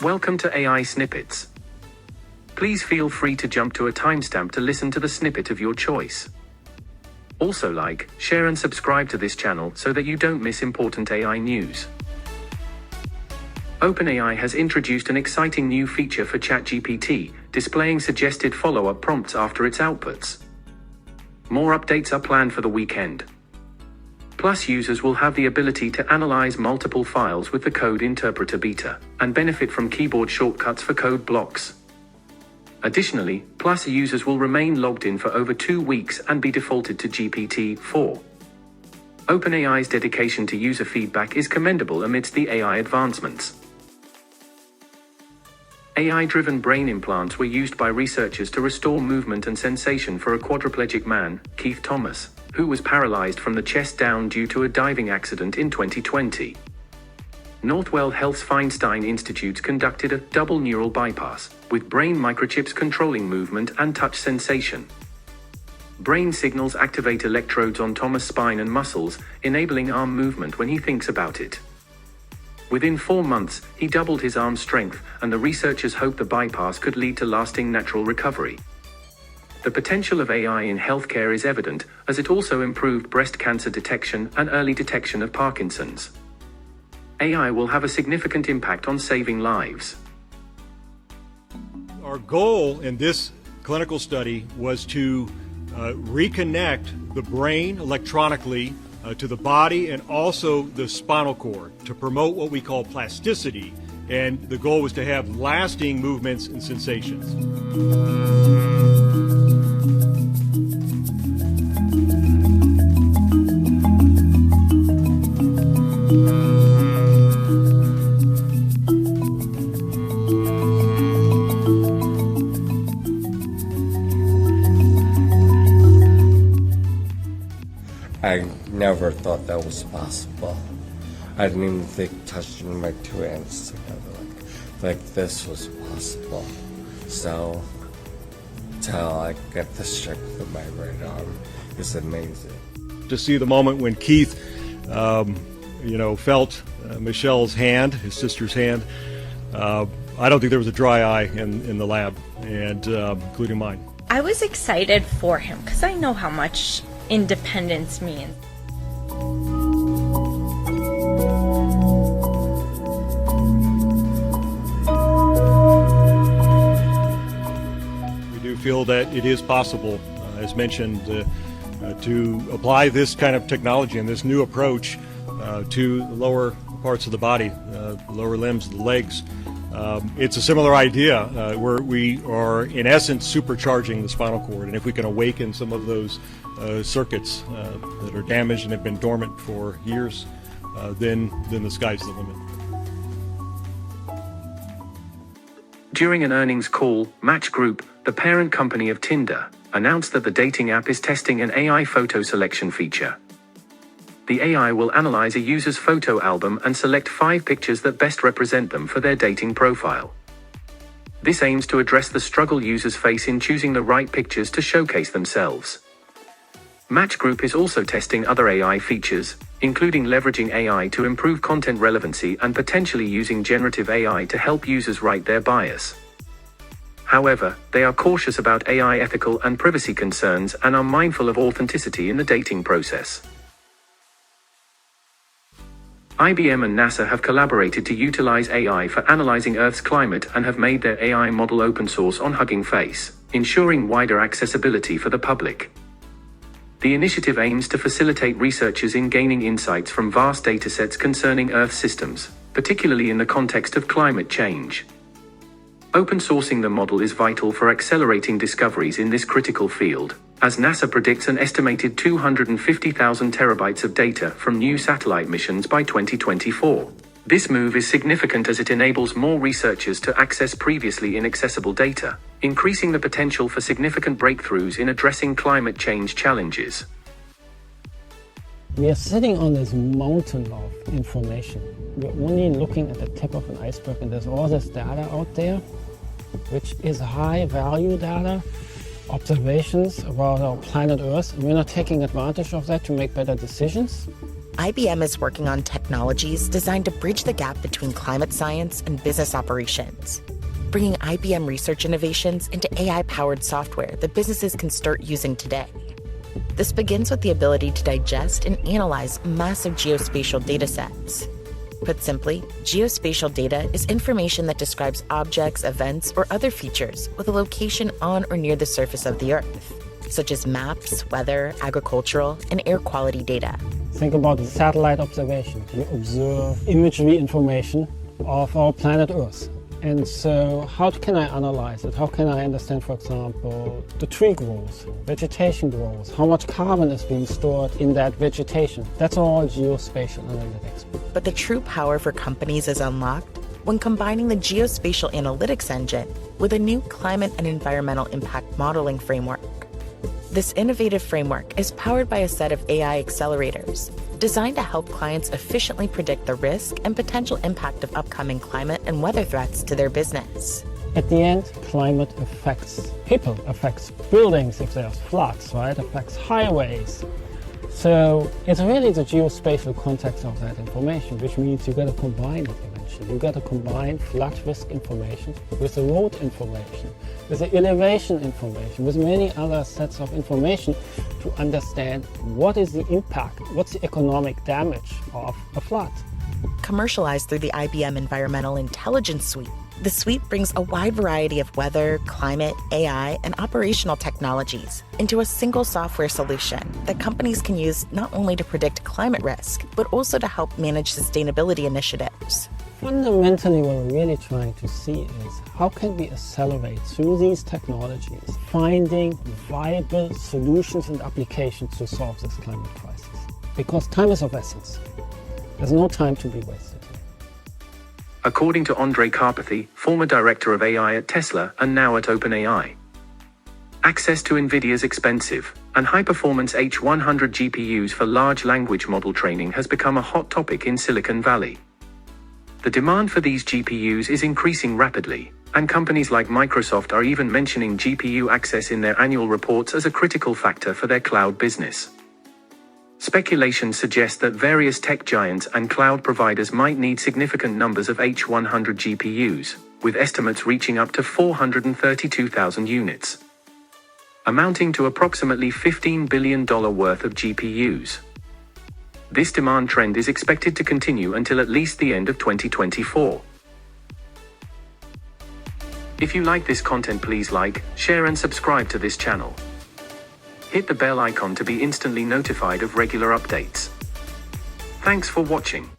Welcome to AI Snippets. Please feel free to jump to a timestamp to listen to the snippet of your choice. Also like, share and subscribe to this channel so that you don't miss important AI news. OpenAI has introduced an exciting new feature for ChatGPT, displaying suggested follow-up prompts after its outputs. More updates are planned for the weekend. Plus, users will have the ability to analyze multiple files with the code interpreter beta, and benefit from keyboard shortcuts for code blocks. Additionally, Plus users will remain logged in for over 2 weeks and be defaulted to GPT-4. OpenAI's dedication to user feedback is commendable amidst the AI advancements. AI-driven brain implants were used by researchers to restore movement and sensation for a quadriplegic man, Keith Thomas, who was paralyzed from the chest down due to a diving accident in 2020. Northwell Health's Feinstein Institutes conducted a double neural bypass, with brain microchips controlling movement and touch sensation. Brain signals activate electrodes on Thomas' spine and muscles, enabling arm movement when he thinks about it. Within 4 months, he doubled his arm strength, and the researchers hope the bypass could lead to lasting natural recovery. The potential of AI in healthcare is evident, as it also improved breast cancer detection and early detection of Parkinson's. AI will have a significant impact on saving lives. Our goal in this clinical study was to reconnect the brain electronically to the body and also the spinal cord to promote what we call plasticity, and the goal was to have lasting movements and sensations. I never thought that was possible. I didn't even think touching my 2 hands together like this was possible. So, till I get the strength of my right arm is amazing. To see the moment when Keith, felt Michelle's hand, his sister's hand, I don't think there was a dry eye in the lab, and including mine. I was excited for him because I know how much independence means. We do feel that it is possible, as mentioned, to apply this kind of technology and this new approach to the lower parts of the body, the lower limbs, the legs. It's a similar idea where we are, in essence, supercharging the spinal cord, and if we can awaken some of those circuits that are damaged and have been dormant for years, then the sky's the limit. During an earnings call, Match Group, the parent company of Tinder, announced that the dating app is testing an AI photo selection feature. The AI will analyze a user's photo album and select 5 pictures that best represent them for their dating profile. This aims to address the struggle users face in choosing the right pictures to showcase themselves. Match Group is also testing other AI features, including leveraging AI to improve content relevancy and potentially using generative AI to help users write their bios. However, they are cautious about AI ethical and privacy concerns and are mindful of authenticity in the dating process. IBM and NASA have collaborated to utilize AI for analyzing Earth's climate and have made their AI model open source on Hugging Face, ensuring wider accessibility for the public. The initiative aims to facilitate researchers in gaining insights from vast datasets concerning Earth systems, particularly in the context of climate change. Open sourcing the model is vital for accelerating discoveries in this critical field, as NASA predicts an estimated 250,000 terabytes of data from new satellite missions by 2024. This move is significant as it enables more researchers to access previously inaccessible data, increasing the potential for significant breakthroughs in addressing climate change challenges. We are sitting on this mountain of information. We're only looking at the tip of an iceberg, and there's all this data out there, which is high value data, observations about our planet Earth, and we're not taking advantage of that to make better decisions. IBM is working on technologies designed to bridge the gap between climate science and business operations, bringing IBM research innovations into AI-powered software that businesses can start using today. This begins with the ability to digest and analyze massive geospatial datasets. Put simply, geospatial data is information that describes objects, events, or other features with a location on or near the surface of the Earth, such as maps, weather, agricultural, and air quality data. Think about satellite observations. You observe imagery information of our planet Earth. And so how can I analyze it? How can I understand, for example, the tree growth, vegetation growth, how much carbon is being stored in that vegetation? That's all geospatial analytics. But the true power for companies is unlocked when combining the geospatial analytics engine with a new climate and environmental impact modeling framework. This innovative framework is powered by a set of AI accelerators designed to help clients efficiently predict the risk and potential impact of upcoming climate and weather threats to their business. At the end, climate affects people, affects buildings if there's floods, right? Affects highways. So it's really the geospatial context of that information, which means you got to combine it eventually. You got to combine flood risk information with the road information, with the elevation information, with many other sets of information to understand what is the impact, what's the economic damage of a flood. Commercialized through the IBM Environmental Intelligence Suite, the suite brings a wide variety of weather, climate, AI, and operational technologies into a single software solution that companies can use not only to predict climate risk, but also to help manage sustainability initiatives. Fundamentally, what we're really trying to see is how can we accelerate through these technologies, finding viable solutions and applications to solve this climate crisis. Because time is of essence. There's no time to be wasted. According to Andrej Karpathy, former director of AI at Tesla and now at OpenAI. Access to NVIDIA's expensive and high-performance H100 GPUs for large language model training has become a hot topic in Silicon Valley. The demand for these GPUs is increasing rapidly, and companies like Microsoft are even mentioning GPU access in their annual reports as a critical factor for their cloud business. Speculation suggests that various tech giants and cloud providers might need significant numbers of H100 GPUs, with estimates reaching up to 432,000 units, amounting to approximately $15 billion worth of GPUs. This demand trend is expected to continue until at least the end of 2024. If you like this content, please like, share and subscribe to this channel. Hit the bell icon to be instantly notified of regular updates. Thanks for watching.